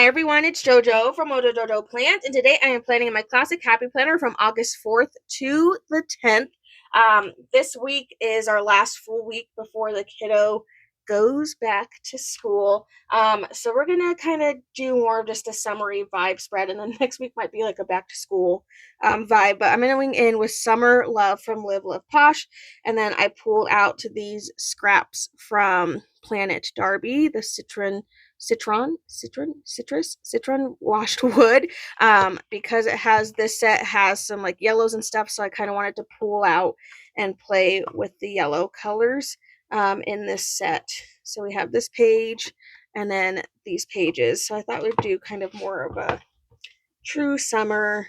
Hi everyone, it's JoJo from Mojo Jojo Plant, and today I am planning my classic happy planner from August 4th to the 10th. This week is our last full week before the kiddo goes back to school. So we're gonna kind of do more of just a summary vibe spread, and then next week might be like a back to school vibe. But I'm going in with Summer Love from Live Love Posh, and then I pulled out these scraps from Planet Darby, the citron washed wood, because it has, this set has some like yellows and stuff, so I kind of wanted to pull out and play with the yellow colors in this set. So we have this page and then these pages, so I thought we'd do kind of more of a true summer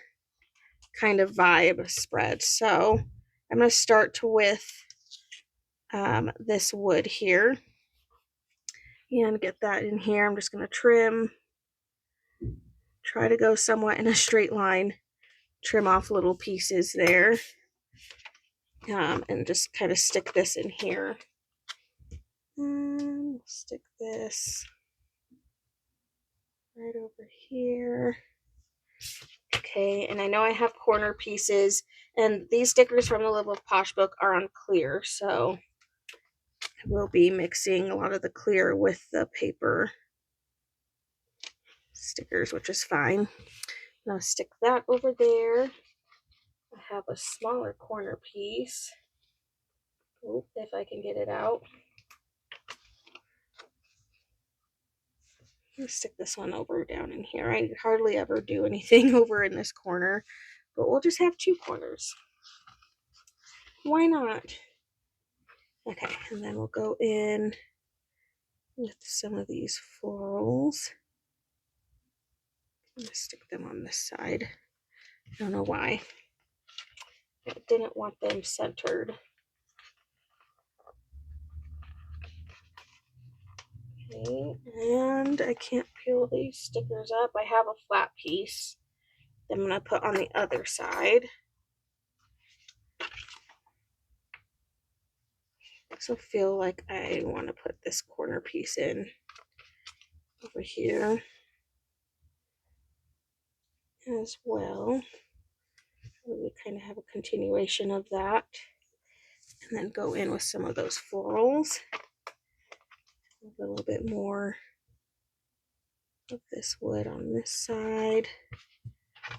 kind of vibe spread. So I'm going to start with this wood here and get that in here. I'm just going to try to go somewhat in a straight line, trim off little pieces there, and just kind of stick this in here. Stick this right over here. Okay, and I know I have corner pieces, and these stickers from the Live Love Posh book are on clear, so I will be mixing a lot of the clear with the paper stickers, which is fine. Now stick that over there. I have a smaller corner piece. Oh, if I can get it out. Let's stick this one over down in here. I hardly ever do anything over in this corner, but we'll just have two corners. Why not? Okay, and then we'll go in with some of these florals. I'm gonna stick them on this side. I don't know why. I didn't want them centered. Okay, and I can't peel these stickers up. I have a flat piece that I'm gonna put on the other side. I also feel like I want to put this corner piece in over here as well. We kind of have a continuation of that, and then go in with some of those florals. A little bit more of this wood on this side.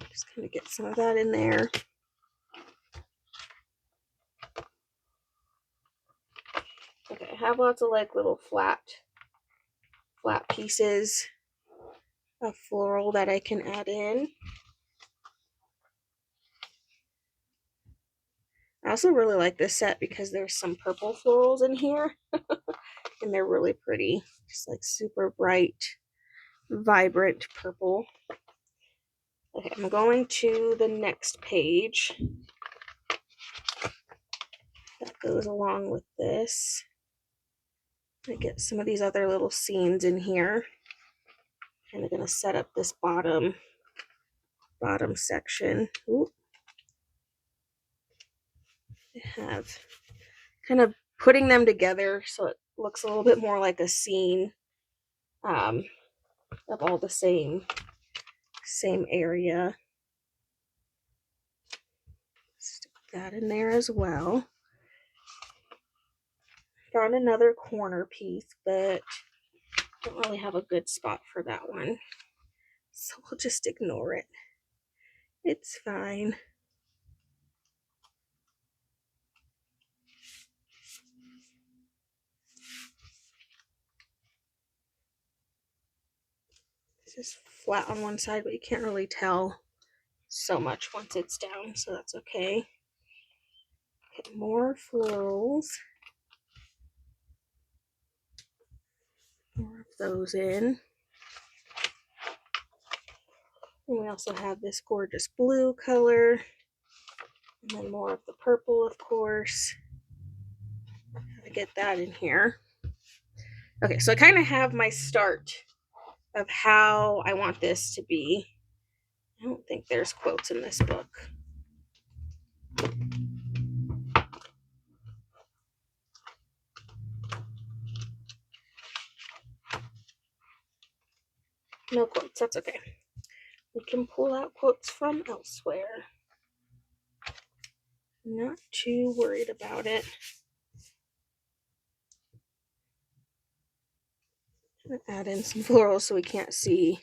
Just kind of get some of that in there. Okay, I have lots of like little flat pieces of floral that I can add in. I also really like this set because there's some purple florals in here and they're really pretty, just like super bright, vibrant purple. Okay, I'm going to the next page that goes along with this. I get some of these other little scenes in here. And I'm gonna set up this bottom section. Ooh. I have kind of putting them together so it looks a little bit more like a scene of all the same area. Stick that in there as well. Found another corner piece, but don't really have a good spot for that one, so we'll just ignore it. It's fine. This is flat on one side, but you can't really tell so much once it's down, so that's okay. Get more florals. More of those in. And we also have this gorgeous blue color. And then more of the purple, of course. I get that in here. Okay, so I kind of have my start of how I want this to be. I don't think there's quotes in this book. No quotes, that's okay. We can pull out quotes from elsewhere. Not too worried about it. Add in some florals so we can't see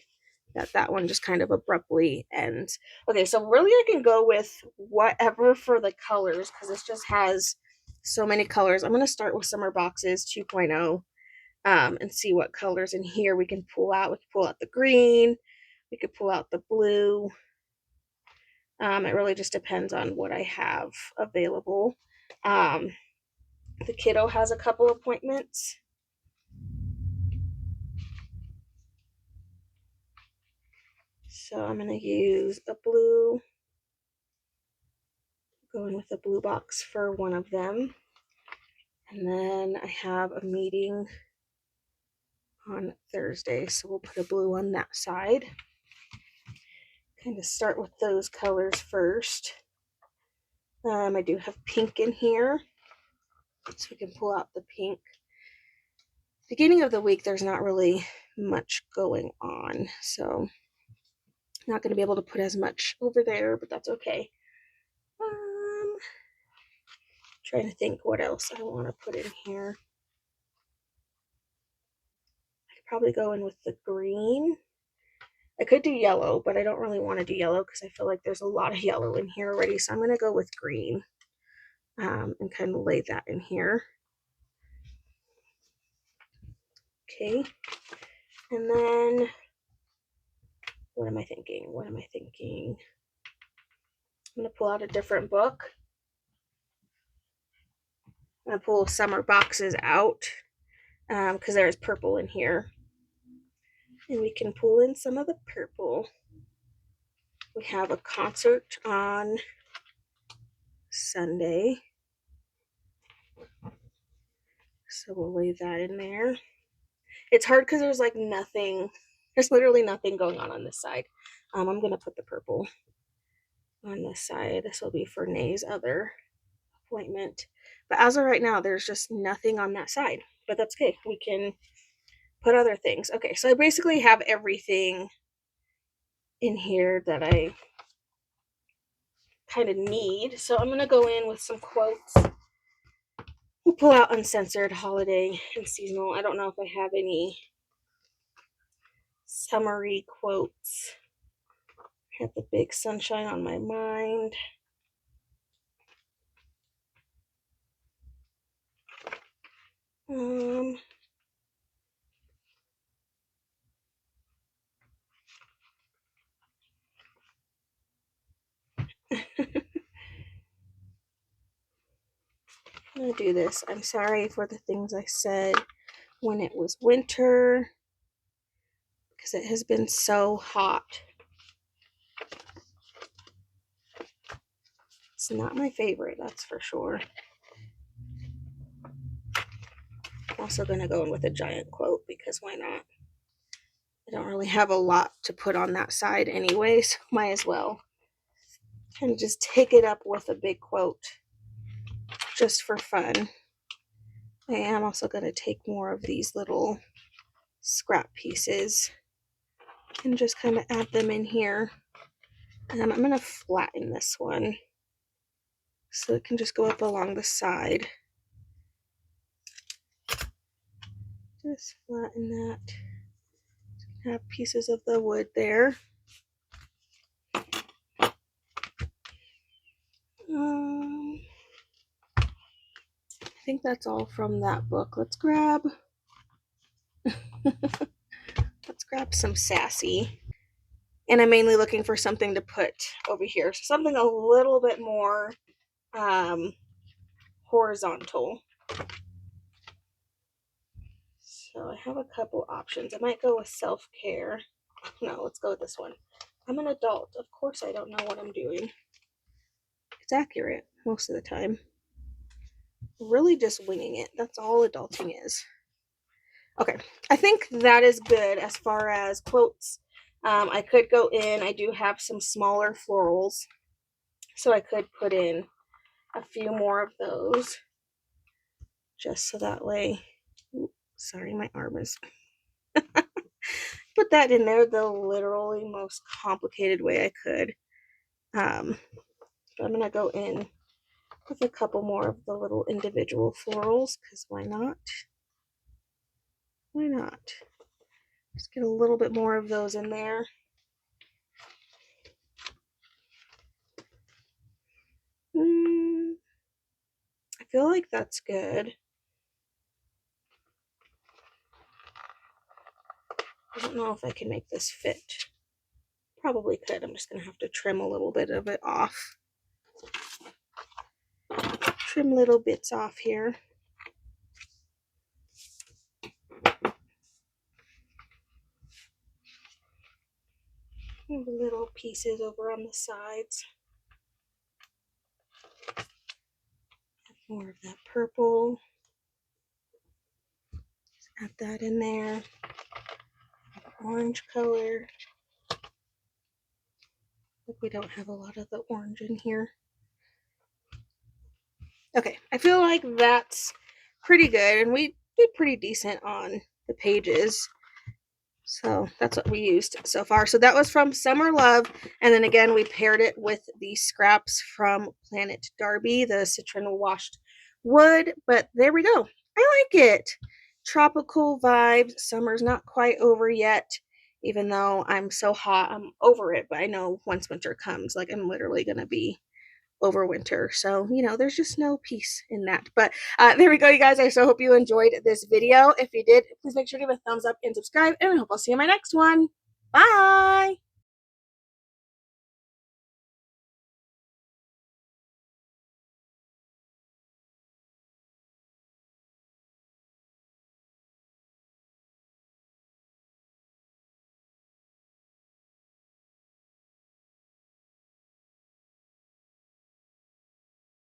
that one just kind of abruptly ends. Okay, so really I can go with whatever for the colors because this just has so many colors. I'm going to start with Summer Boxes 2.0 and see what colors in here we can pull out. We can pull out the green. We could pull out the blue. It really just depends on what I have available. The kiddo has a couple appointments. So I'm going to use a blue, going with a blue box for one of them. And then I have a meeting on Thursday, so we'll put a blue on that side. Kind of start with those colors first. I do have pink in here, so we can pull out the pink. Beginning of the week, there's not really much going on, so not going to be able to put as much over there, but that's okay. Trying to think what else I want to put in here. I could probably go in with the green. I could do yellow, but I don't really want to do yellow because I feel like there's a lot of yellow in here already, so I'm going to go with green and kind of lay that in here. Okay, and then what am I thinking? I'm going to pull out a different book. I'm going to pull Summer Boxes out because there is purple in here. And we can pull in some of the purple. We have a concert on Sunday, so we'll lay that in there. It's hard because there's like nothing, there's literally nothing going on this side. I'm going to put the purple on this side. This will be for Nay's other appointment. But as of right now, there's just nothing on that side. But that's okay. We can put other things. Okay, so I basically have everything in here that I kind of need. So I'm going to go in with some quotes. We'll pull out uncensored, holiday, and seasonal. I don't know if I have any summary quotes. I have the big sunshine on my mind. I'm gonna do this. I'm sorry for the things I said when it was winter because it has been so hot. It's not my favorite, that's for sure. I'm also gonna go in with a giant quote because why not? I don't really have a lot to put on that side anyway, so might as well. And just take it up with a big quote just for fun. I am also going to take more of these little scrap pieces and just kind of add them in here. And I'm going to flatten this one so it can just go up along the side. Just flatten that. Have pieces of the wood there. I think that's all from that book. Let's grab some sassy. And I'm mainly looking for something to put over here. So something a little bit more horizontal. So I have a couple options. I might go with self-care. No, let's go with this one. I'm an adult. Of course I don't know what I'm doing. It's accurate most of the time. Really just winging it. That's all adulting is. Okay, I think that is good as far as quotes. I could go in. I do have some smaller florals, so I could put in a few more of those just so that way. Oops, sorry, my arm is put that in there the literally most complicated way I could. So I'm going to go in with a couple more of the little individual florals, because why not? Why not? Just get a little bit more of those in there. I feel like that's good. I don't know if I can make this fit. Probably could. I'm just going to have to trim a little bit of it off. Trim little bits off here. Little pieces over on the sides. More of that purple. Just add that in there. Orange color. Like we don't have a lot of the orange in here. Okay, I feel like that's pretty good, and we did pretty decent on the pages. So that's what we used so far. So that was from Summer Love. And then again, we paired it with the scraps from Planet Darby, the citron washed wood. But there we go. I like it. Tropical vibes. Summer's not quite over yet. Even though I'm so hot, I'm over it. But I know once winter comes, like I'm literally going to be over winter. So, you know, there's just no peace in that. But there we go, you guys. I so hope you enjoyed this video. If you did, please make sure to give a thumbs up and subscribe, and I hope I'll see you in my next one. Bye!